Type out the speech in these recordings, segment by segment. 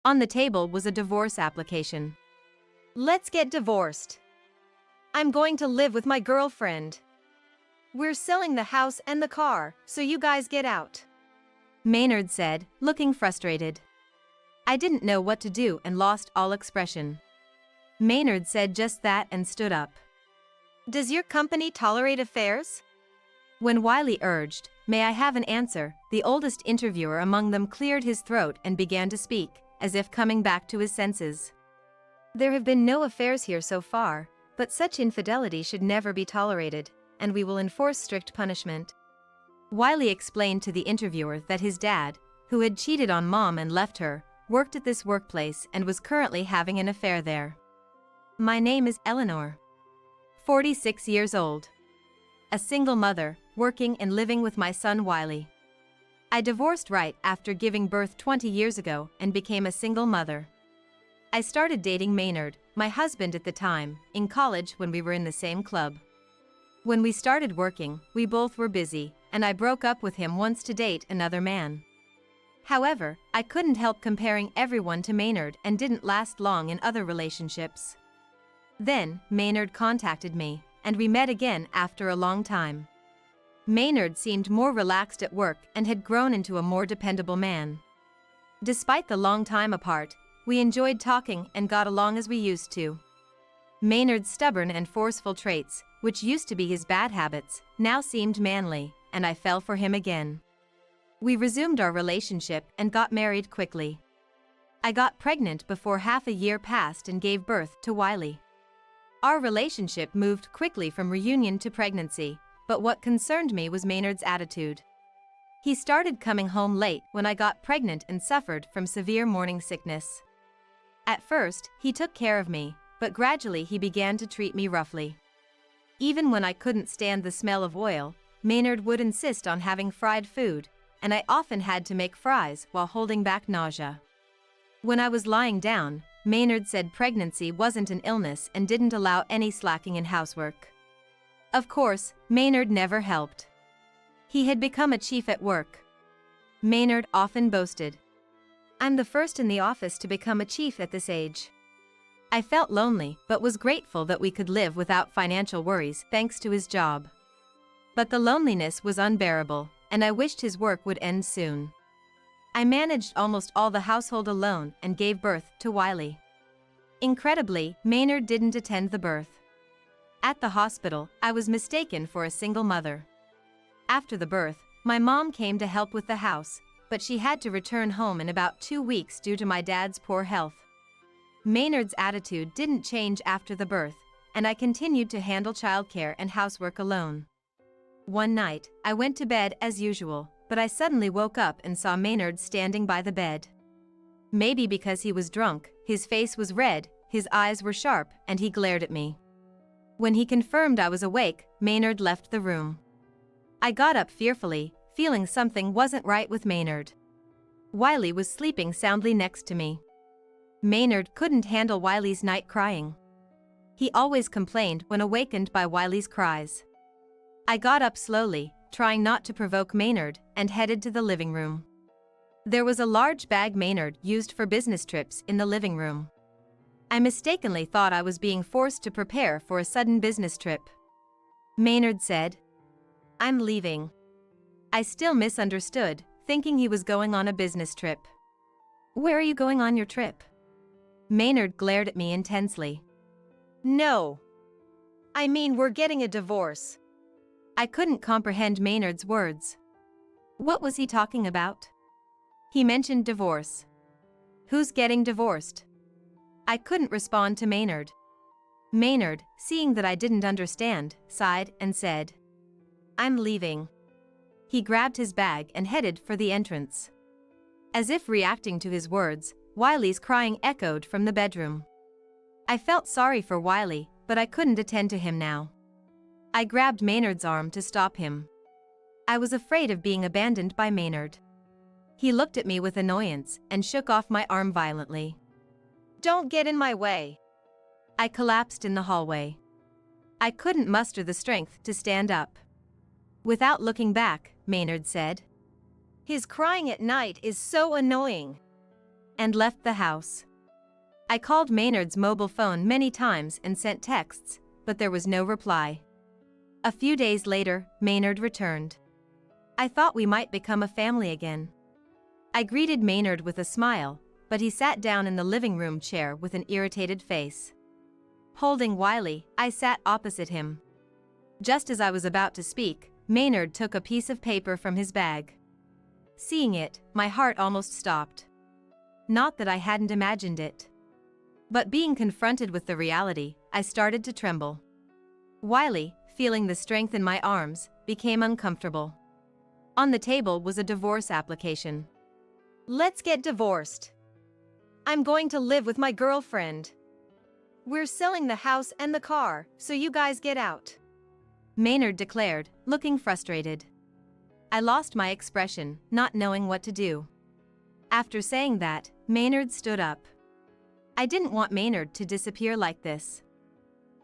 On the table was a divorce application. Let's get divorced. I'm going to live with my girlfriend. We're selling the house and the car, so you guys get out. Maynard said, looking frustrated. I didn't know what to do and lost all expression. Maynard said just that and stood up. Does your company tolerate affairs? When Wiley urged, "May I have an answer?" the oldest interviewer among them cleared his throat and began to speak, as if coming back to his senses. There have been no affairs here so far, but such infidelity should never be tolerated, and we will enforce strict punishment. Wiley explained to the interviewer that his dad, who had cheated on Mom and left her, worked at this workplace and was currently having an affair there. My name is Eleanor. 46 years old. A single mother, working and living with my son Wiley. I divorced right after giving birth 20 years ago and became a single mother. I started dating Maynard, my husband at the time, in college when we were in the same club. When we started working, we both were busy, and I broke up with him once to date another man. However, I couldn't help comparing everyone to Maynard and didn't last long in other relationships. Then, Maynard contacted me, and we met again after a long time. Maynard seemed more relaxed at work and had grown into a more dependable man. Despite the long time apart, we enjoyed talking and got along as we used to. Maynard's stubborn and forceful traits, which used to be his bad habits, now seemed manly, and I fell for him again. We resumed our relationship and got married quickly. I got pregnant before half a year passed and gave birth to Wiley. Our relationship moved quickly from reunion to pregnancy, but what concerned me was Maynard's attitude. He started coming home late when I got pregnant and suffered from severe morning sickness. At first, he took care of me, but gradually he began to treat me roughly. Even when I couldn't stand the smell of oil, Maynard would insist on having fried food, and I often had to make fries while holding back nausea. When I was lying down, Maynard said pregnancy wasn't an illness and didn't allow any slacking in housework. Of course, Maynard never helped. He had become a chief at work. Maynard often boasted, "I'm the first in the office to become a chief at this age." I felt lonely but was grateful that we could live without financial worries thanks to his job. But the loneliness was unbearable, and I wished his work would end soon. I managed almost all the household alone and gave birth to Wiley. Incredibly, Maynard didn't attend the birth. At the hospital, I was mistaken for a single mother. After the birth, my mom came to help with the house, but she had to return home in about 2 weeks due to my dad's poor health. Maynard's attitude didn't change after the birth, and I continued to handle childcare and housework alone. One night, I went to bed as usual, but I suddenly woke up and saw Maynard standing by the bed. Maybe because he was drunk, his face was red, his eyes were sharp, and he glared at me. When he confirmed I was awake, Maynard left the room. I got up fearfully, feeling something wasn't right with Maynard. Wiley was sleeping soundly next to me. Maynard couldn't handle Wiley's night crying. He always complained when awakened by Wiley's cries. I got up slowly, trying not to provoke Maynard, and headed to the living room. There was a large bag Maynard used for business trips in the living room. I mistakenly thought I was being forced to prepare for a sudden business trip. Maynard said, "I'm leaving." I still misunderstood, thinking he was going on a business trip. "Where are you going on your trip?" Maynard glared at me intensely. "No. I mean, we're getting a divorce." I couldn't comprehend Maynard's words. What was he talking about? He mentioned divorce. Who's getting divorced? I couldn't respond to Maynard. Maynard, seeing that I didn't understand, sighed and said, "I'm leaving." He grabbed his bag and headed for the entrance. As if reacting to his words, Wiley's crying echoed from the bedroom. I felt sorry for Wiley, but I couldn't attend to him now. I grabbed Maynard's arm to stop him. I was afraid of being abandoned by Maynard. He looked at me with annoyance and shook off my arm violently. "Don't get in my way." I collapsed in the hallway. I couldn't muster the strength to stand up. Without looking back, Maynard said, "His crying at night is so annoying. and left the house. I called Maynard's mobile phone many times and sent texts, but there was no reply. A few days later, Maynard returned. I thought we might become a family again. I greeted Maynard with a smile, but he sat down in the living room chair with an irritated face. Holding Wiley, I sat opposite him. Just as I was about to speak, Maynard took a piece of paper from his bag. Seeing it, my heart almost stopped. Not that I hadn't imagined it. But being confronted with the reality, I started to tremble. Wiley, feeling the strength in my arms, became uncomfortable. On the table was a divorce application. Let's get divorced. I'm going to live with my girlfriend. We're selling the house and the car, so you guys get out. Maynard declared, looking frustrated. I lost my expression, not knowing what to do. After saying that, Maynard stood up. I didn't want Maynard to disappear like this.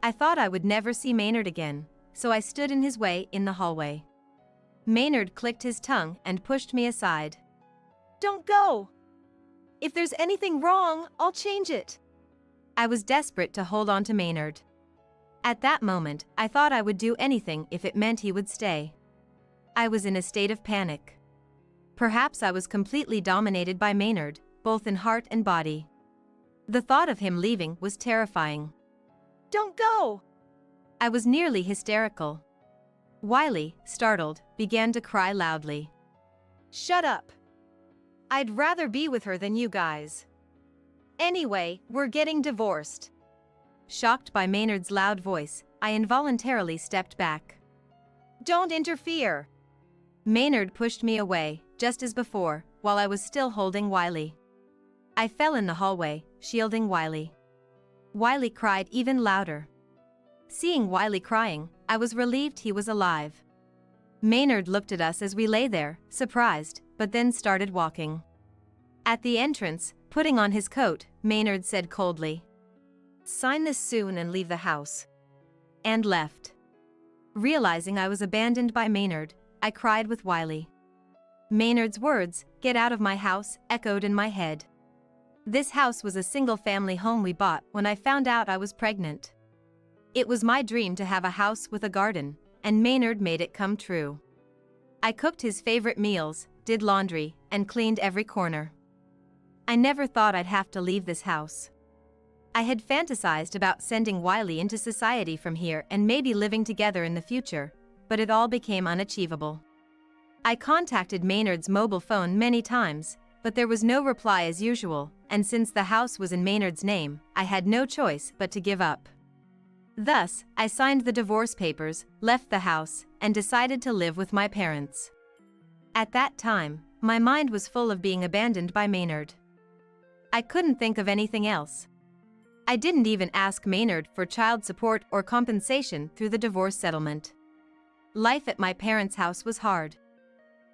I thought I would never see Maynard again, so I stood in his way in the hallway. Maynard clicked his tongue and pushed me aside. Don't go! If there's anything wrong, I'll change it. I was desperate to hold on to Maynard. At that moment, I thought I would do anything if it meant he would stay. I was in a state of panic. Perhaps I was completely dominated by Maynard, both in heart and body. The thought of him leaving was terrifying. Don't go! I was nearly hysterical. Wiley, startled, began to cry loudly. Shut up. I'd rather be with her than you guys. Anyway, we're getting divorced. Shocked by Maynard's loud voice, I involuntarily stepped back. Don't interfere. Maynard pushed me away, just as before, while I was still holding Wiley. I fell in the hallway, shielding Wiley. Wiley cried even louder. Seeing Wiley crying, I was relieved he was alive. Maynard looked at us as we lay there, surprised, but then started walking. At the entrance, putting on his coat, Maynard said coldly, Sign this soon and leave the house. And left. Realizing I was abandoned by Maynard, I cried with Wiley. Maynard's words, "Get out of my house," echoed in my head. This house was a single-family home we bought when I found out I was pregnant. It was my dream to have a house with a garden, and Maynard made it come true. I cooked his favorite meals, did laundry, and cleaned every corner. I never thought I'd have to leave this house. I had fantasized about sending Wiley into society from here and maybe living together in the future, but it all became unachievable. I contacted Maynard's mobile phone many times, but there was no reply as usual, and since the house was in Maynard's name, I had no choice but to give up. Thus, I signed the divorce papers, left the house, and decided to live with my parents. At that time, my mind was full of being abandoned by Maynard. I couldn't think of anything else. I didn't even ask Maynard for child support or compensation through the divorce settlement. Life at my parents' house was hard.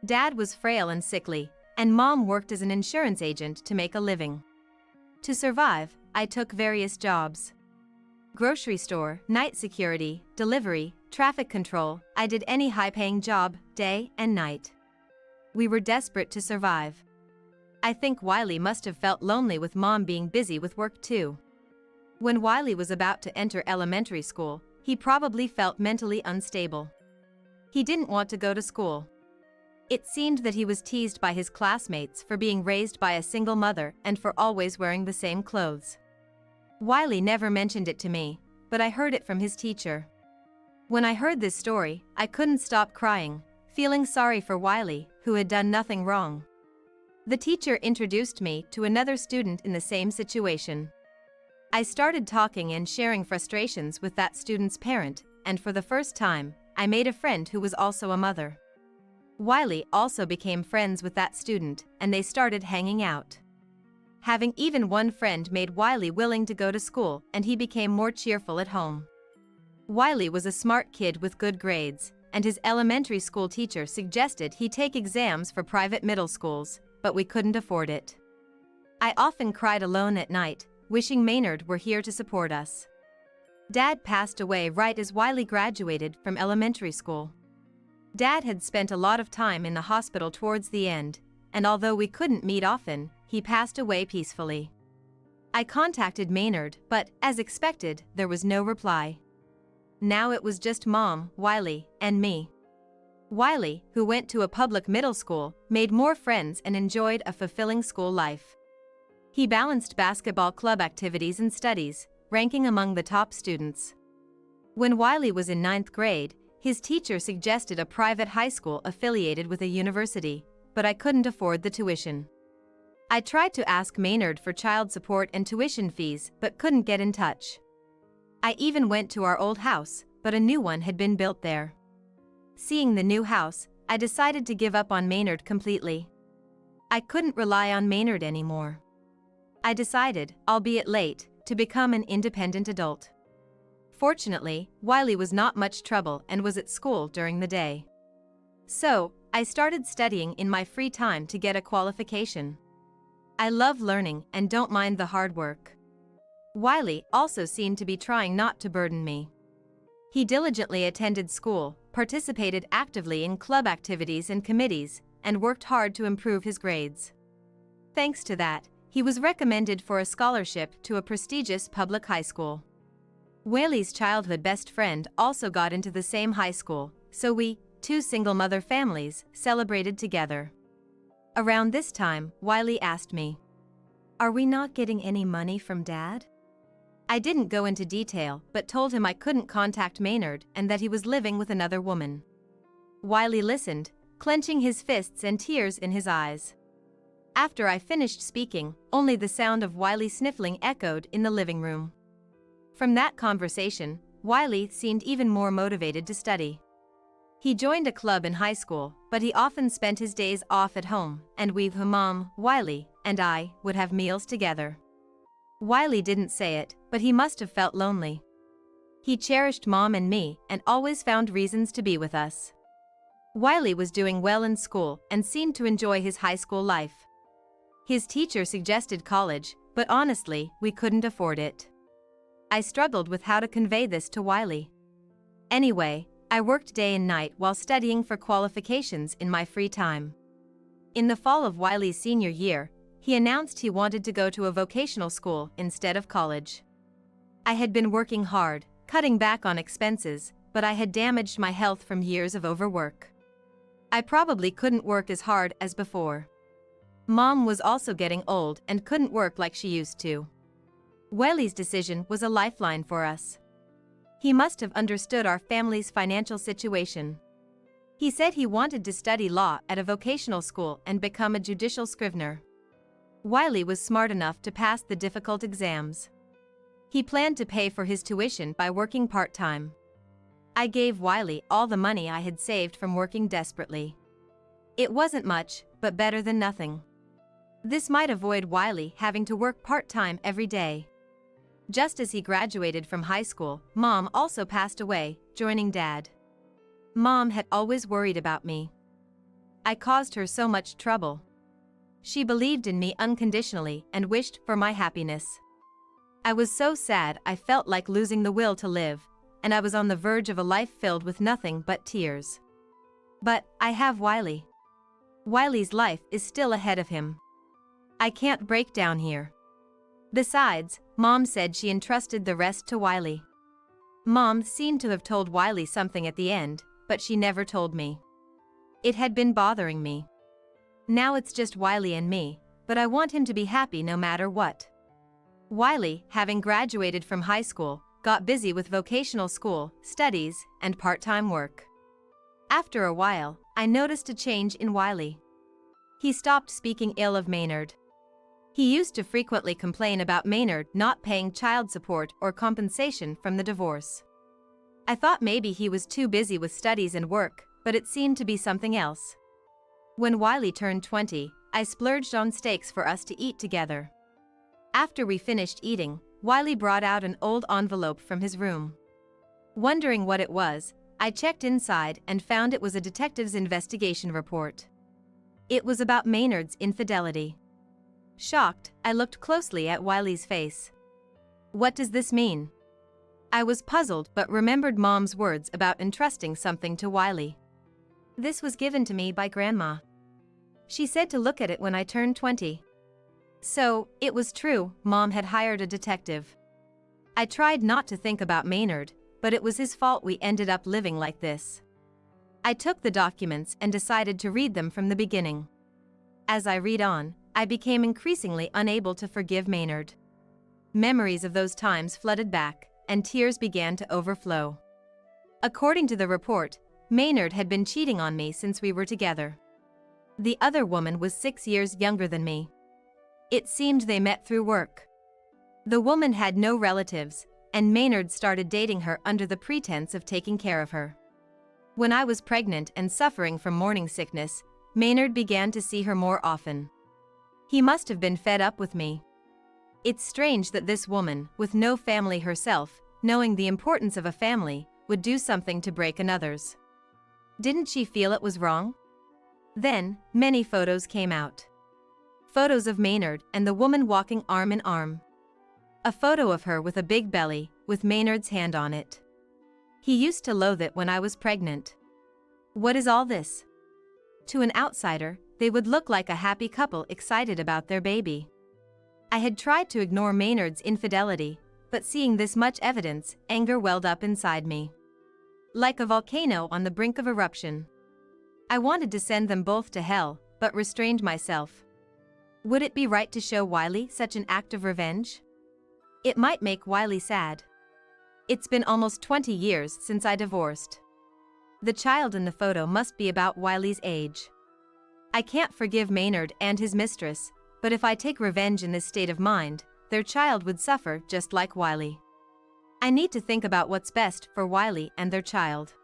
Dad was frail and sickly, and Mom worked as an insurance agent to make a living. To survive, I took various jobs. Grocery store, night security, delivery, traffic control. I did any high-paying job, day and night. We were desperate to survive. I think Wiley must have felt lonely with Mom being busy with work too. When Wiley was about to enter elementary school, he probably felt mentally unstable. He didn't want to go to school. It seemed that he was teased by his classmates for being raised by a single mother and for always wearing the same clothes. Wiley never mentioned it to me, but I heard it from his teacher. When I heard this story, I couldn't stop crying, feeling sorry for Wiley, who had done nothing wrong. The teacher introduced me to another student in the same situation. I started talking and sharing frustrations with that student's parent, and for the first time, I made a friend who was also a mother. Wiley also became friends with that student, and they started hanging out. Having even one friend made Wiley willing to go to school, and he became more cheerful at home. Wiley was a smart kid with good grades, and his elementary school teacher suggested he take exams for private middle schools, but we couldn't afford it. I often cried alone at night, wishing Maynard were here to support us. Dad passed away right as Wiley graduated from elementary school. Dad had spent a lot of time in the hospital towards the end, and although we couldn't meet often, he passed away peacefully. I contacted Maynard, but, as expected, there was no reply. Now it was just Mom, Wiley, and me. Wiley, who went to a public middle school, made more friends and enjoyed a fulfilling school life. He balanced basketball club activities and studies, ranking among the top students. When Wiley was in 9th grade, his teacher suggested a private high school affiliated with a university, but I couldn't afford the tuition. I tried to ask Maynard for child support and tuition fees, but couldn't get in touch. I even went to our old house, but a new one had been built there. Seeing the new house, I decided to give up on Maynard completely. I couldn't rely on Maynard anymore. I decided, albeit late, to become an independent adult. Fortunately, Wiley was not much trouble and was at school during the day. So, I started studying in my free time to get a qualification. I love learning and don't mind the hard work. Wiley also seemed to be trying not to burden me. He diligently attended school, participated actively in club activities and committees, and worked hard to improve his grades. Thanks to that, he was recommended for a scholarship to a prestigious public high school. Wiley's childhood best friend also got into the same high school, so we, two single-mother families, celebrated together. Around this time, Wiley asked me, "Are we not getting any money from Dad?" I didn't go into detail, but told him I couldn't contact Maynard and that he was living with another woman. Wiley listened, clenching his fists and tears in his eyes. After I finished speaking, only the sound of Wiley sniffling echoed in the living room. From that conversation, Wiley seemed even more motivated to study. He joined a club in high school, but he often spent his days off at home, and we, Mom, Wiley, and I, would have meals together. Wiley didn't say it, but he must have felt lonely. He cherished Mom and me and always found reasons to be with us. Wiley was doing well in school and seemed to enjoy his high school life. His teacher suggested college, but honestly, we couldn't afford it. I struggled with how to convey this to Wiley. Anyway, I worked day and night while studying for qualifications in my free time. In the fall of Wiley's senior year, he announced he wanted to go to a vocational school instead of college. I had been working hard, cutting back on expenses, but I had damaged my health from years of overwork. I probably couldn't work as hard as before. Mom was also getting old and couldn't work like she used to. Wiley's decision was a lifeline for us. He must have understood our family's financial situation. He said he wanted to study law at a vocational school and become a judicial scrivener. Wiley was smart enough to pass the difficult exams. He planned to pay for his tuition by working part-time. I gave Wiley all the money I had saved from working desperately. It wasn't much, but better than nothing. This might avoid Wiley having to work part-time every day. Just as he graduated from high school, Mom also passed away, joining Dad. Mom had always worried about me. I caused her so much trouble. She believed in me unconditionally and wished for my happiness. I was so sad I felt like losing the will to live, and I was on the verge of a life filled with nothing but tears. But I have Wiley. Wiley's life is still ahead of him. I can't break down here. Besides, Mom said she entrusted the rest to Wiley. Mom seemed to have told Wiley something at the end, but she never told me. It had been bothering me. Now it's just Wiley and me, but I want him to be happy no matter what. Wiley, having graduated from high school, got busy with vocational school, studies, and part-time work. After a while, I noticed a change in Wiley. He stopped speaking ill of Maynard. He used to frequently complain about Maynard not paying child support or compensation from the divorce. I thought maybe he was too busy with studies and work, but it seemed to be something else. When Wiley turned 20, I splurged on steaks for us to eat together. After we finished eating, Wiley brought out an old envelope from his room. Wondering what it was, I checked inside and found it was a detective's investigation report. It was about Maynard's infidelity. Shocked, I looked closely at Wiley's face. What does this mean? I was puzzled but remembered Mom's words about entrusting something to Wiley. This was given to me by Grandma. She said to look at it when I turned 20. So, it was true, Mom had hired a detective. I tried not to think about Maynard, but it was his fault we ended up living like this. I took the documents and decided to read them from the beginning. As I read on, I became increasingly unable to forgive Maynard. Memories of those times flooded back, and tears began to overflow. According to the report, Maynard had been cheating on me since we were together. The other woman was 6 years younger than me. It seemed they met through work. The woman had no relatives, and Maynard started dating her under the pretense of taking care of her. When I was pregnant and suffering from morning sickness, Maynard began to see her more often. He must have been fed up with me. It's strange that this woman, with no family herself, knowing the importance of a family, would do something to break another's. Didn't she feel it was wrong? Then, many photos came out. Photos of Maynard and the woman walking arm in arm. A photo of her with a big belly, with Maynard's hand on it. He used to loathe it when I was pregnant. What is all this? To an outsider, they would look like a happy couple excited about their baby. I had tried to ignore Maynard's infidelity, but seeing this much evidence, anger welled up inside me. Like a volcano on the brink of eruption. I wanted to send them both to hell, but restrained myself. Would it be right to show Wiley such an act of revenge? It might make Wiley sad. It's been almost 20 years since I divorced. The child in the photo must be about Wiley's age. I can't forgive Maynard and his mistress, but if I take revenge in this state of mind, their child would suffer just like Wiley. I need to think about what's best for Wiley and their child.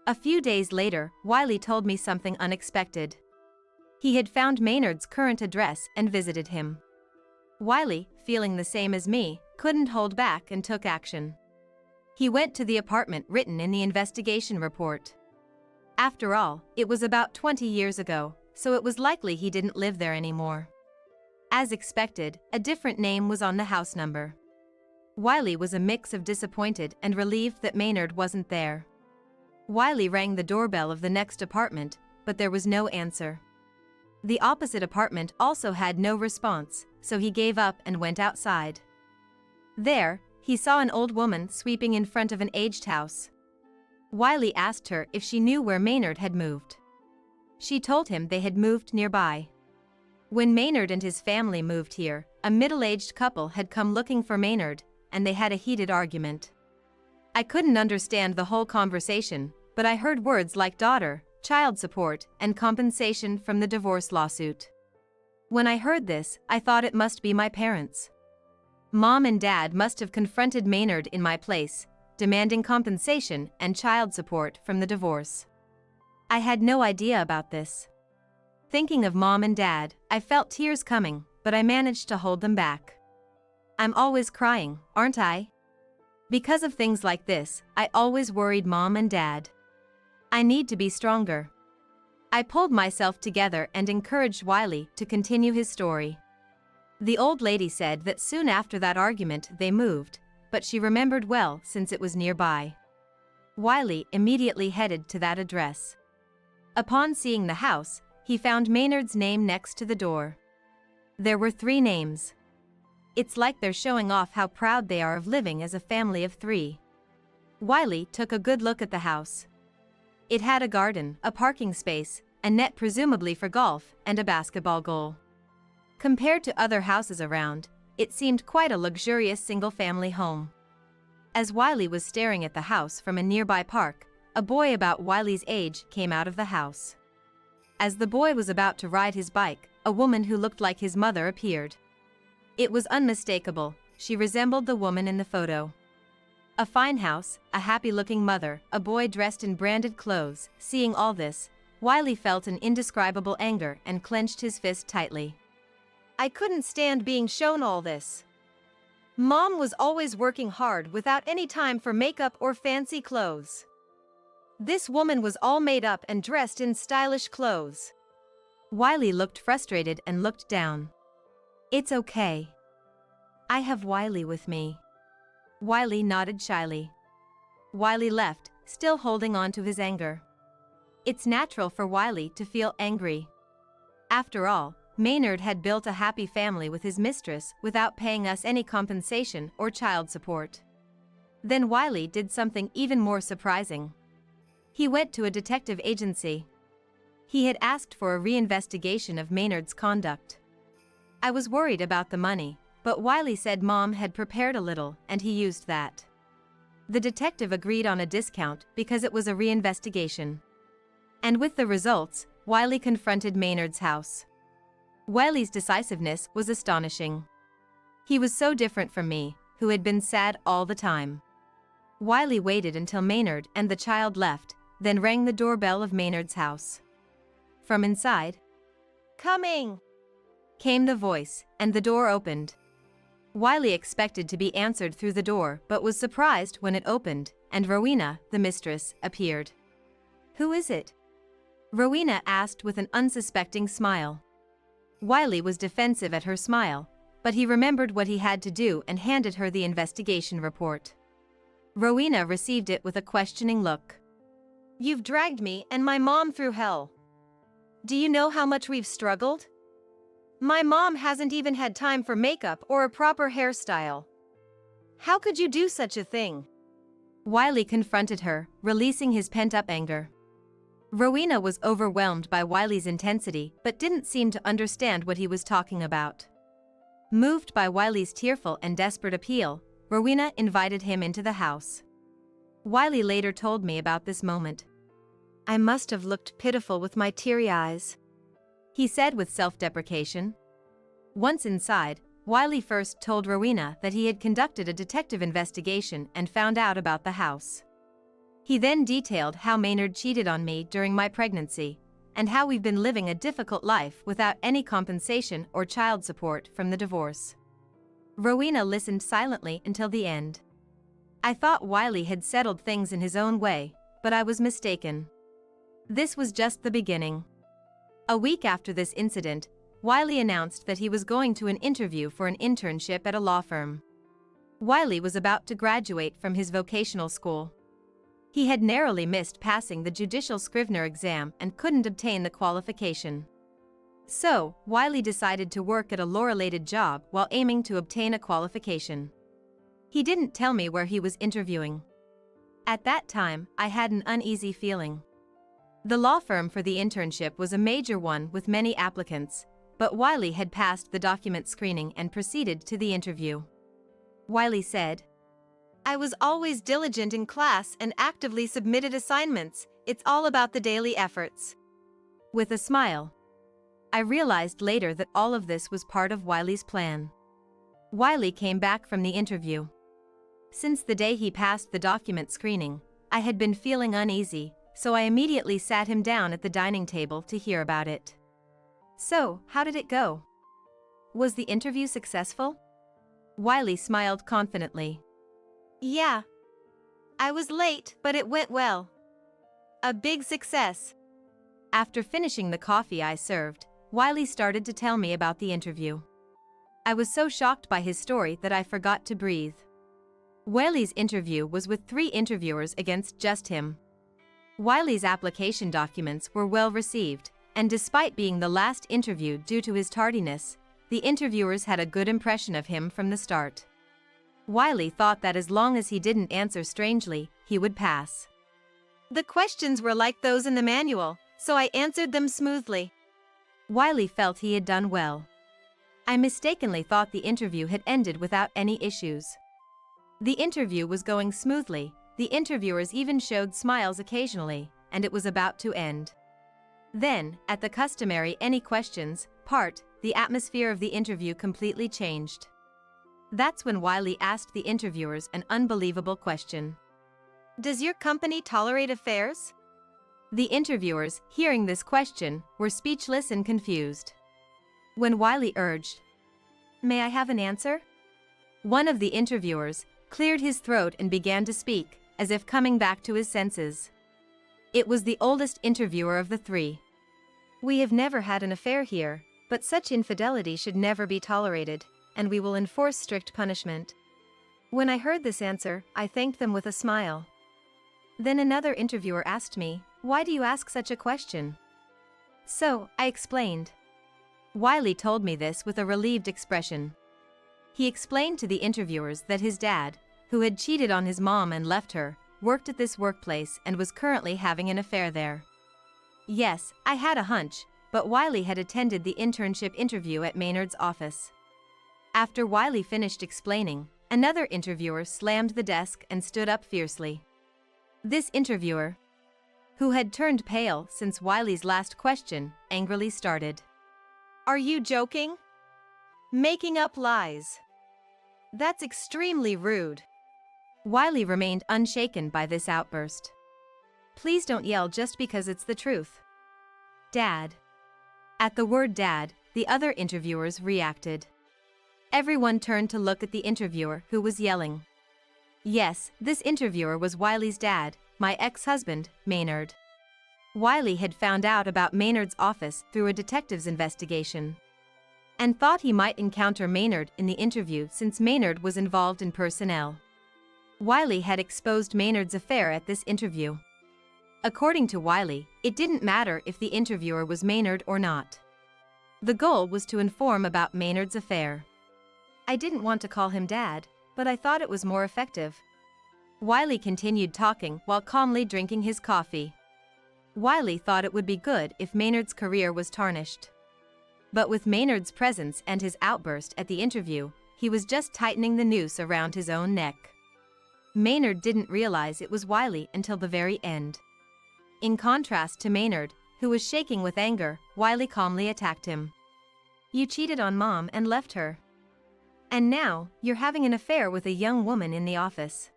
A few days later, Wiley told me something unexpected. He had found Maynard's current address and visited him. Wiley, feeling the same as me, couldn't hold back and took action. He went to the apartment written in the investigation report. After all, it was about 20 years ago, so it was likely he didn't live there anymore. As expected, a different name was on the house number. Wiley was a mix of disappointed and relieved that Maynard wasn't there. Wiley rang the doorbell of the next apartment, but there was no answer. The opposite apartment also had no response, so he gave up and went outside. There, he saw an old woman sweeping in front of an aged house. Wiley asked her if she knew where Maynard had moved. She told him they had moved nearby. When Maynard and his family moved here, a middle-aged couple had come looking for Maynard, and they had a heated argument. I couldn't understand the whole conversation, but I heard words like daughter, child support, and compensation from the divorce lawsuit. When I heard this, I thought it must be my parents. Mom and Dad must have confronted Maynard in my place, demanding compensation and child support from the divorce. I had no idea about this. Thinking of Mom and Dad, I felt tears coming, but I managed to hold them back. I'm always crying, aren't I? Because of things like this, I always worried Mom and Dad. I need to be stronger. I pulled myself together and encouraged Wiley to continue his story. The old lady said that soon after that argument they moved, but she remembered well since it was nearby. Wiley immediately headed to that address. Upon seeing the house, he found Maynard's name next to the door. There were 3 names. It's like they're showing off how proud they are of living as a family of 3. Wiley took a good look at the house. It had a garden, a parking space, a net presumably for golf, and a basketball goal. Compared to other houses around, it seemed quite a luxurious single-family home. As Wiley was staring at the house from a nearby park, a boy about Wiley's age came out of the house. As the boy was about to ride his bike, a woman who looked like his mother appeared. It was unmistakable, she resembled the woman in the photo. A fine house, a happy-looking mother, a boy dressed in branded clothes. Seeing all this, Wiley felt an indescribable anger and clenched his fist tightly. I couldn't stand being shown all this. Mom was always working hard without any time for makeup or fancy clothes. This woman was all made up and dressed in stylish clothes. Wiley looked frustrated and looked down. It's okay. I have Wiley with me. Wiley nodded shyly. Wiley left, still holding on to his anger. It's natural for Wiley to feel angry. After all, Maynard had built a happy family with his mistress without paying us any compensation or child support. Then Wiley did something even more surprising. He went to a detective agency. He had asked for a reinvestigation of Maynard's conduct. I was worried about the money, but Wiley said Mom had prepared a little and he used that. The detective agreed on a discount because it was a reinvestigation. And with the results, Wiley confronted Maynard's house. Wiley's decisiveness was astonishing. He was so different from me, who had been sad all the time. Wiley waited until Maynard and the child left, then rang the doorbell of Maynard's house. From inside, "Coming!" came the voice, and the door opened. Wiley expected to be answered through the door but was surprised when it opened, and Rowena, the mistress, appeared. "Who is it?" Rowena asked with an unsuspecting smile. Wiley was defensive at her smile, but he remembered what he had to do and handed her the investigation report. Rowena received it with a questioning look. "You've dragged me and my mom through hell. Do you know how much we've struggled? My mom hasn't even had time for makeup or a proper hairstyle. How could you do such a thing?" Wiley confronted her, releasing his pent-up anger. Rowena was overwhelmed by Wiley's intensity but didn't seem to understand what he was talking about. Moved by Wiley's tearful and desperate appeal, Rowena invited him into the house. Wiley later told me about this moment. "I must have looked pitiful with my teary eyes," he said with self-deprecation. Once inside, Wiley first told Rowena that he had conducted a detective investigation and found out about the house. He then detailed how Maynard cheated on me during my pregnancy, and how we've been living a difficult life without any compensation or child support from the divorce. Rowena listened silently until the end. I thought Wiley had settled things in his own way, but I was mistaken. This was just the beginning. A week after this incident, Wiley announced that he was going to an interview for an internship at a law firm. Wiley was about to graduate from his vocational school. He had narrowly missed passing the judicial scrivener exam and couldn't obtain the qualification. So, Wiley decided to work at a law-related job while aiming to obtain a qualification. He didn't tell me where he was interviewing. At that time, I had an uneasy feeling. The law firm for the internship was a major one with many applicants, but Wiley had passed the document screening and proceeded to the interview. Wiley said, "I was always diligent in class and actively submitted assignments. It's all about the daily efforts." With a smile. I realized later that all of this was part of Wiley's plan. Wiley came back from the interview. Since the day he passed the document screening, I had been feeling uneasy, so I immediately sat him down at the dining table to hear about it. "So, how did it go? Was the interview successful?" Wiley smiled confidently. "Yeah. I was late, but it went well. A big success." After finishing the coffee I served, Wiley started to tell me about the interview. I was so shocked by his story that I forgot to breathe. Wiley's interview was with 3 interviewers against just him. Wiley's application documents were well received, and despite being the last interview due to his tardiness, the interviewers had a good impression of him from the start. Wiley thought that as long as he didn't answer strangely, he would pass. "The questions were like those in the manual, so I answered them smoothly." Wiley felt he had done well. I mistakenly thought the interview had ended without any issues. The interview was going smoothly, the interviewers even showed smiles occasionally, and it was about to end. Then, at the customary "any questions" part, the atmosphere of the interview completely changed. That's when Wiley asked the interviewers an unbelievable question. "Does your company tolerate affairs?" The interviewers, hearing this question, were speechless and confused. When Wiley urged, "May I have an answer?" one of the interviewers cleared his throat and began to speak, as if coming back to his senses. It was the oldest interviewer of the 3. "We have never had an affair here, but such infidelity should never be tolerated, and we will enforce strict punishment." When I heard this answer, I thanked them with a smile. Then another interviewer asked me, "Why do you ask such a question?" So, I explained. Wiley told me this with a relieved expression. He explained to the interviewers that his dad, who had cheated on his mom and left her, worked at this workplace and was currently having an affair there. Yes, I had a hunch, but Wiley had attended the internship interview at Maynard's office. After Wiley finished explaining, another interviewer slammed the desk and stood up fiercely. This interviewer, who had turned pale since Wiley's last question, angrily started. Are you joking? Making up lies. That's extremely rude. Wiley remained unshaken by this outburst. Please don't yell just because it's the truth. Dad. At the word dad, the other interviewers reacted. Everyone turned to look at the interviewer who was yelling. Yes, this interviewer was Wiley's dad, my ex-husband, Maynard. Wiley had found out about Maynard's office through a detective's investigation, and thought he might encounter Maynard in the interview since Maynard was involved in personnel. Wiley had exposed Maynard's affair at this interview. According to Wiley, it didn't matter if the interviewer was Maynard or not. The goal was to inform about Maynard's affair. I didn't want to call him Dad, but I thought it was more effective. Wiley continued talking while calmly drinking his coffee. Wiley thought it would be good if Maynard's career was tarnished. But with Maynard's presence and his outburst at the interview, he was just tightening the noose around his own neck. Maynard didn't realize it was Wiley until the very end. In contrast to Maynard, who was shaking with anger, Wiley calmly attacked him. You cheated on Mom and left her. And now, you're having an affair with a young woman in the office.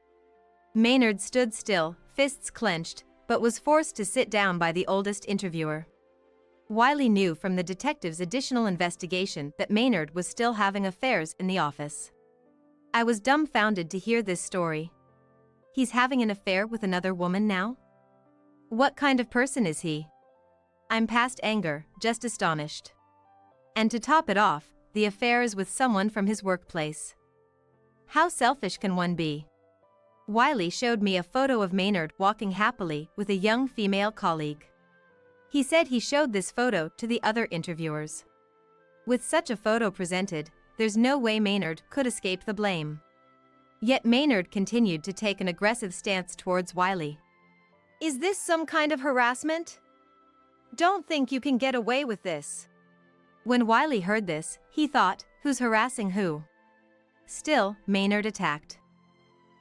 Maynard stood still, fists clenched, but was forced to sit down by the oldest interviewer. Wiley knew from the detective's additional investigation that Maynard was still having affairs in the office. I was dumbfounded to hear this story. He's having an affair with another woman now? What kind of person is he? I'm past anger, just astonished. And to top it off, the affair is with someone from his workplace. How selfish can one be? Wiley showed me a photo of Maynard walking happily with a young female colleague. He said he showed this photo to the other interviewers. With such a photo presented, there's no way Maynard could escape the blame. Yet Maynard continued to take an aggressive stance towards Wiley. Is this some kind of harassment? Don't think you can get away with this. When Wiley heard this, he thought, who's harassing who? Still, Maynard attacked.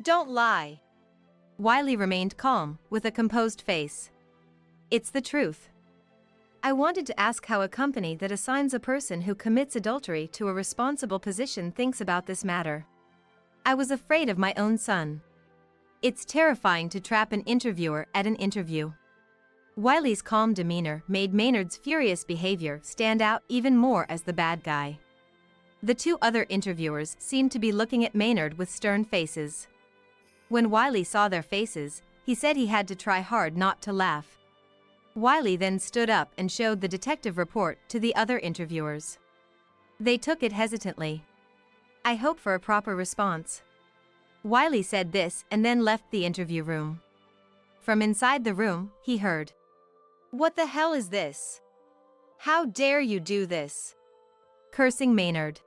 Don't lie. Wiley remained calm, with a composed face. It's the truth. I wanted to ask how a company that assigns a person who commits adultery to a responsible position thinks about this matter. I was afraid of my own son. It's terrifying to trap an interviewer at an interview. Wiley's calm demeanor made Maynard's furious behavior stand out even more as the bad guy. The two other interviewers seemed to be looking at Maynard with stern faces. When Wiley saw their faces, he said he had to try hard not to laugh. Wiley then stood up and showed the detective report to the other interviewers. They took it hesitantly. I hope for a proper response. Wiley said this and then left the interview room. From inside the room, he heard. What the hell is this? How dare you do this? Cursing Maynard.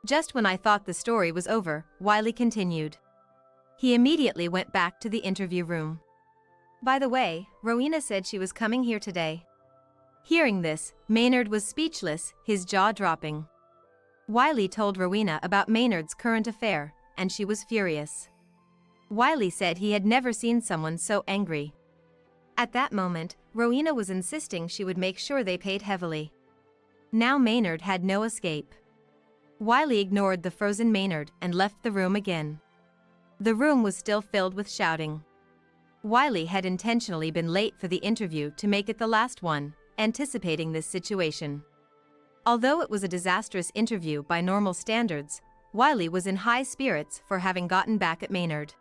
Just when I thought the story was over, Wiley continued. He immediately went back to the interview room. By the way, Rowena said she was coming here today. Hearing this, Maynard was speechless, his jaw dropping. Wiley told Rowena about Maynard's current affair, and she was furious. Wiley said he had never seen someone so angry. At that moment, Rowena was insisting she would make sure they paid heavily. Now Maynard had no escape. Wiley ignored the frozen Maynard and left the room again. The room was still filled with shouting. Wiley had intentionally been late for the interview to make it the last one, anticipating this situation. Although it was a disastrous interview by normal standards, Wiley was in high spirits for having gotten back at Maynard.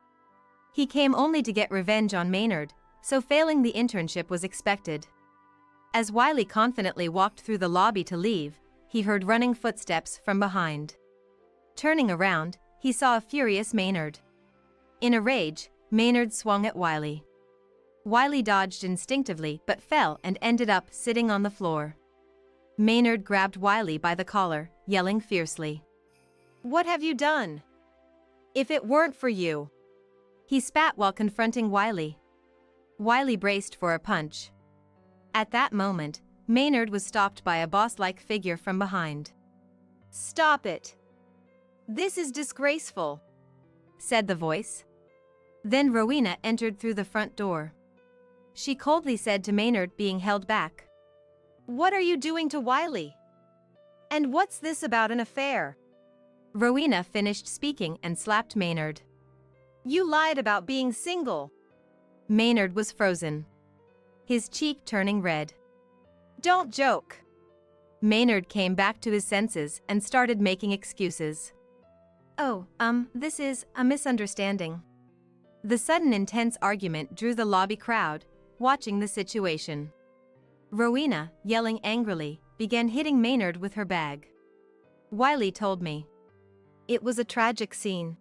He came only to get revenge on Maynard, so failing the internship was expected. As Wiley confidently walked through the lobby to leave, he heard running footsteps from behind. Turning around, he saw a furious Maynard. In a rage, Maynard swung at Wiley. Wiley dodged instinctively but fell and ended up sitting on the floor. Maynard grabbed Wiley by the collar, yelling fiercely. What have you done? If it weren't for you. He spat while confronting Wiley. Wiley braced for a punch. At that moment, Maynard was stopped by a boss-like figure from behind. Stop it. This is disgraceful, said the voice. Then Rowena entered through the front door. She coldly said to Maynard, being held back. What are you doing to Wiley? And what's this about an affair? Rowena finished speaking and slapped Maynard. You lied about being single. Maynard was frozen, his cheek turning red. Don't joke. Maynard came back to his senses and started making excuses. Oh, this is a misunderstanding. The sudden intense argument drew the lobby crowd, watching the situation. Rowena, yelling angrily, began hitting Maynard with her bag. Wiley told me. It was a tragic scene.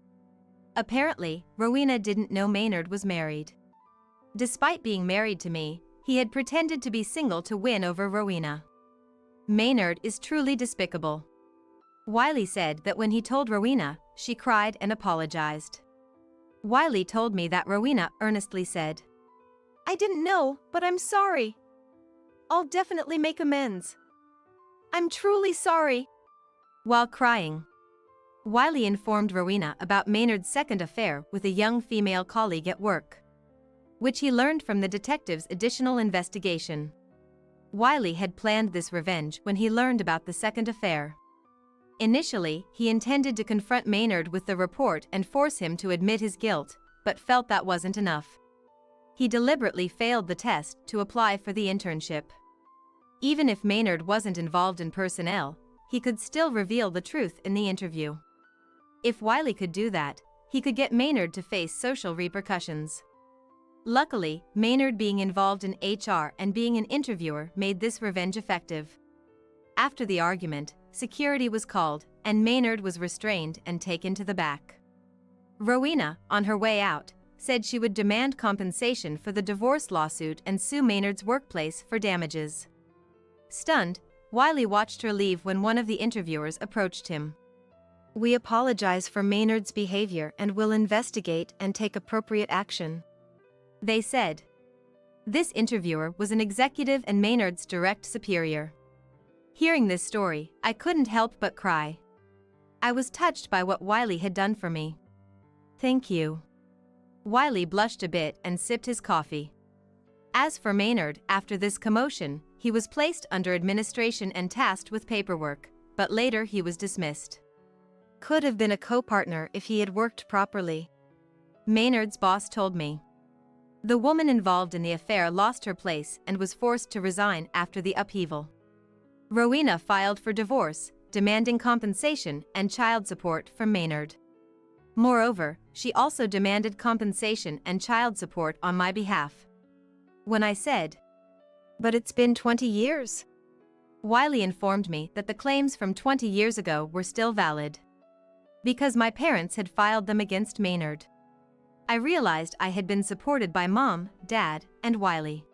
Apparently, Rowena didn't know Maynard was married. Despite being married to me, he had pretended to be single to win over Rowena. Maynard is truly despicable. Wiley said that when he told Rowena, she cried and apologized. Wiley told me that Rowena earnestly said, I didn't know, but I'm sorry. I'll definitely make amends. I'm truly sorry. While crying, Wiley informed Rowena about Maynard's second affair with a young female colleague at work, which he learned from the detective's additional investigation. Wiley had planned this revenge when he learned about the second affair. Initially, he intended to confront Maynard with the report and force him to admit his guilt, but felt that wasn't enough. He deliberately failed the test to apply for the internship. Even if Maynard wasn't involved in personnel, he could still reveal the truth in the interview. If Wiley could do that, he could get Maynard to face social repercussions. Luckily, Maynard being involved in HR and being an interviewer made this revenge effective. After the argument, security was called, and Maynard was restrained and taken to the back. Rowena, on her way out, said she would demand compensation for the divorce lawsuit and sue Maynard's workplace for damages. Stunned, Wiley watched her leave when one of the interviewers approached him. We apologize for Maynard's behavior and will investigate and take appropriate action, they said. This interviewer was an executive and Maynard's direct superior. Hearing this story, I couldn't help but cry. I was touched by what Wiley had done for me. Thank you. Wiley blushed a bit and sipped his coffee. As for Maynard, after this commotion, he was placed under administration and tasked with paperwork, but later he was dismissed. Could have been a co-partner if he had worked properly, Maynard's boss told me. The woman involved in the affair lost her place and was forced to resign after the upheaval. Rowena filed for divorce, demanding compensation and child support from Maynard. Moreover, she also demanded compensation and child support on my behalf. When I said, "But it's been 20 years," Wiley informed me that the claims from 20 years ago were still valid, because my parents had filed them against Maynard. I realized I had been supported by Mom, Dad, and Wiley.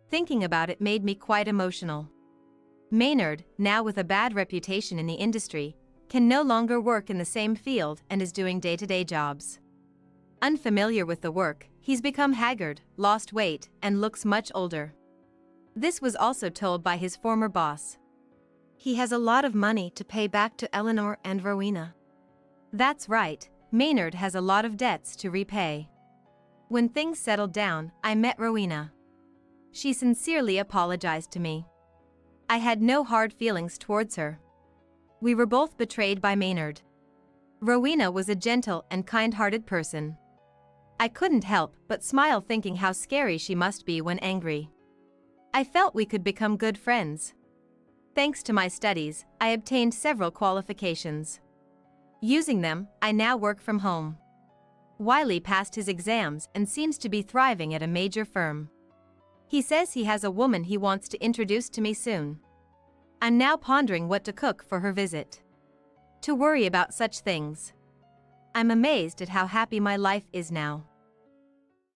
Thinking about it made me quite emotional. Maynard, now with a bad reputation in the industry, can no longer work in the same field and is doing day-to-day jobs. Unfamiliar with the work, he's become haggard, lost weight, and looks much older. This was also told by his former boss. He has a lot of money to pay back to Eleanor and Rowena. That's right, Maynard has a lot of debts to repay. When things settled down, I met Rowena. She sincerely apologized to me. I had no hard feelings towards her. We were both betrayed by Maynard. Rowena was a gentle and kind-hearted person. I couldn't help but smile thinking how scary she must be when angry. I felt we could become good friends. Thanks to my studies, I obtained several qualifications. Using them, I now work from home. Wiley passed his exams and seems to be thriving at a major firm. He says he has a woman he wants to introduce to me soon. I'm now pondering what to cook for her visit. To worry about such things. I'm amazed at how happy my life is now.